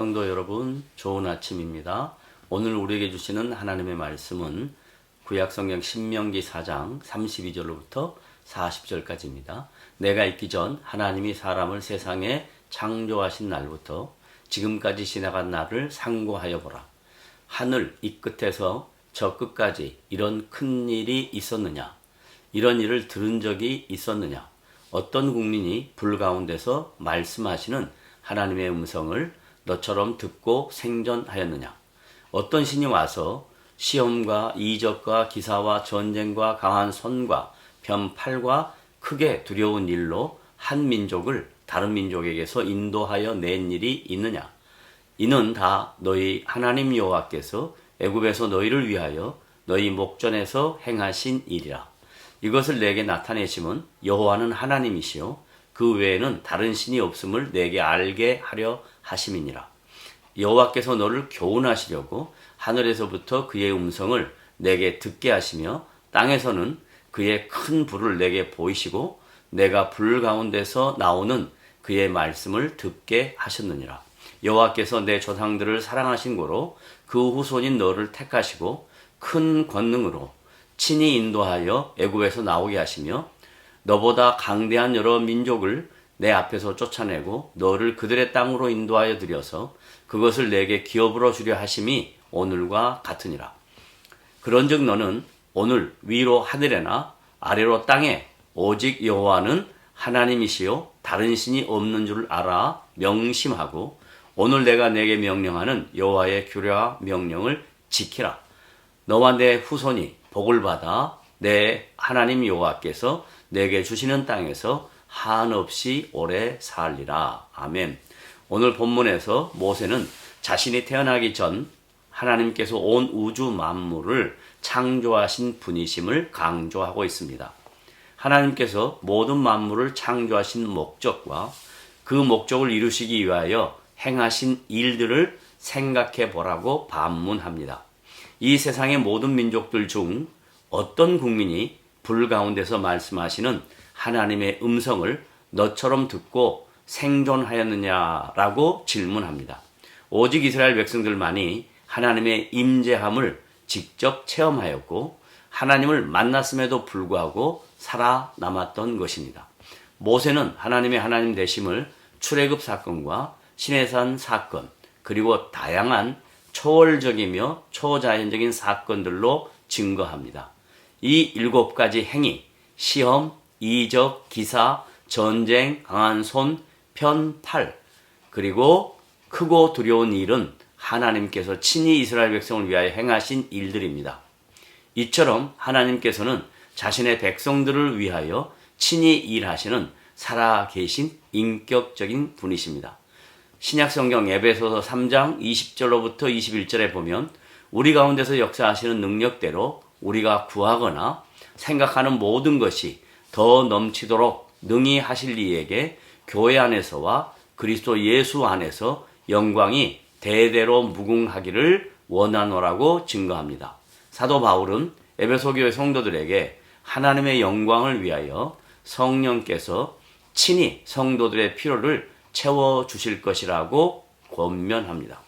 성도 여러분, 좋은 아침입니다. 오늘 우리에게 주시는 하나님의 말씀은 구약성경 신명기 4장 32절로부터 40절까지입니다. 내가 있기 전 하나님이 사람을 세상에 창조하신 날부터 지금까지 지나간 날을 상고하여 보라. 하늘 이 끝에서 저 끝까지 이런 큰 일이 있었느냐? 이런 일을 들은 적이 있었느냐? 어떤 국민이 불 가운데서 말씀하시는 하나님의 음성을 너처럼 듣고 생존하였느냐? 어떤 신이 와서 시험과 이적과 기사와 전쟁과 강한 손과 편팔과 크게 두려운 일로 한 민족을 다른 민족에게서 인도하여 낸 일이 있느냐? 이는 다 너희 하나님 여호와께서 애굽에서 너희를 위하여 너희 목전에서 행하신 일이라. 이것을 내게 나타내심은 여호와는 하나님이시요 그 외에는 다른 신이 없음을 내게 알게 하려 하심이니라. 여호와께서 너를 교훈하시려고 하늘에서부터 그의 음성을 내게 듣게 하시며 땅에서는 그의 큰 불을 내게 보이시고 내가 불 가운데서 나오는 그의 말씀을 듣게 하셨느니라. 여호와께서 내 조상들을 사랑하신 고로 그 후손인 너를 택하시고 큰 권능으로 친히 인도하여 애굽에서 나오게 하시며 너보다 강대한 여러 민족을 내 앞에서 쫓아내고 너를 그들의 땅으로 인도하여 들여서 그것을 내게 기업으로 주려 하심이 오늘과 같으니라. 그런즉 너는 오늘 위로 하늘에나 아래로 땅에 오직 여호와는 하나님이시요 다른 신이 없는 줄 알아 명심하고 오늘 내가 내게 명령하는 여호와의 규례와 명령을 지키라. 너와 내 후손이 복을 받아 내 하나님 여호와께서 내게 주시는 땅에서 한없이 오래 살리라. 아멘. 오늘 본문에서 모세는 자신이 태어나기 전 하나님께서 온 우주 만물을 창조하신 분이심을 강조하고 있습니다. 하나님께서 모든 만물을 창조하신 목적과 그 목적을 이루시기 위하여 행하신 일들을 생각해 보라고 반문합니다. 이 세상의 모든 민족들 중 어떤 국민이 불 가운데서 말씀하시는 하나님의 음성을 너처럼 듣고 생존하였느냐라고 질문합니다. 오직 이스라엘 백성들만이 하나님의 임재함을 직접 체험하였고 하나님을 만났음에도 불구하고 살아남았던 것입니다. 모세는 하나님의 하나님 되심을 출애굽 사건과 시내산 사건 그리고 다양한 초월적이며 초자연적인 사건들로 증거합니다. 이 7가지 행위, 시험, 이적, 기사, 전쟁, 강한 손, 편, 팔, 그리고 크고 두려운 일은 하나님께서 친히 이스라엘 백성을 위하여 행하신 일들입니다. 이처럼 하나님께서는 자신의 백성들을 위하여 친히 일하시는 살아계신 인격적인 분이십니다. 신약성경 에베소서 3장 20절로부터 21절에 보면 우리 가운데서 역사하시는 능력대로 우리가 구하거나 생각하는 모든 것이 더 넘치도록 능히 하실 이에게 교회 안에서와 그리스도 예수 안에서 영광이 대대로 무궁하기를 원하노라고 증거합니다. 사도 바울은 에베소 교회 성도들에게 하나님의 영광을 위하여 성령께서 친히 성도들의 필요를 채워주실 것이라고 권면합니다.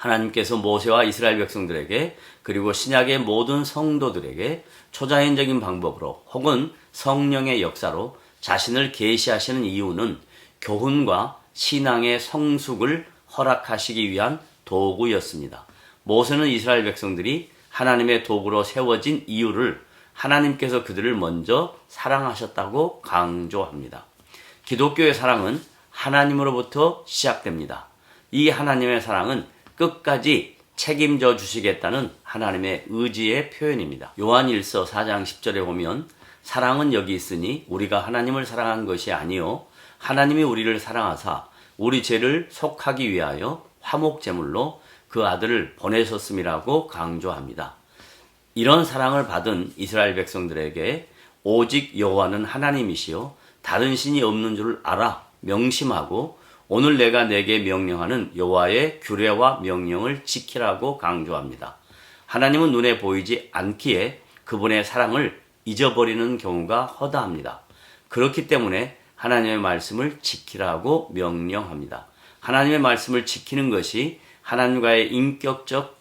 하나님께서 모세와 이스라엘 백성들에게 그리고 신약의 모든 성도들에게 초자연적인 방법으로 혹은 성령의 역사로 자신을 계시하시는 이유는 교훈과 신앙의 성숙을 허락하시기 위한 도구였습니다. 모세는 이스라엘 백성들이 하나님의 도구로 세워진 이유를 하나님께서 그들을 먼저 사랑하셨다고 강조합니다. 기독교의 사랑은 하나님으로부터 시작됩니다. 이 하나님의 사랑은 끝까지 책임져 주시겠다는 하나님의 의지의 표현입니다. 요한일서 4장 10절에 보면 사랑은 여기 있으니 우리가 하나님을 사랑한 것이 아니요 하나님이 우리를 사랑하사 우리 죄를 속하기 위하여 화목제물로 그 아들을 보내셨음이라고 강조합니다. 이런 사랑을 받은 이스라엘 백성들에게 오직 여호와는 하나님이시요 다른 신이 없는 줄 알아 명심하고 오늘 내가 내게 명령하는 여호와의 규례와 명령을 지키라고 강조합니다. 하나님은 눈에 보이지 않기에 그분의 사랑을 잊어버리는 경우가 허다합니다. 그렇기 때문에 하나님의 말씀을 지키라고 명령합니다. 하나님의 말씀을 지키는 것이 하나님과의 인격적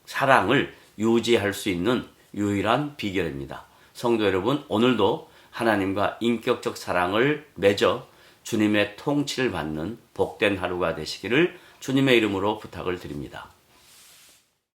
사랑을 유지할 수 있는 유일한 비결입니다. 성도 여러분, 오늘도 하나님과 인격적 사랑을 맺어 주님의 통치를 받는 복된 하루가 되시기를 주님의 이름으로 부탁을 드립니다.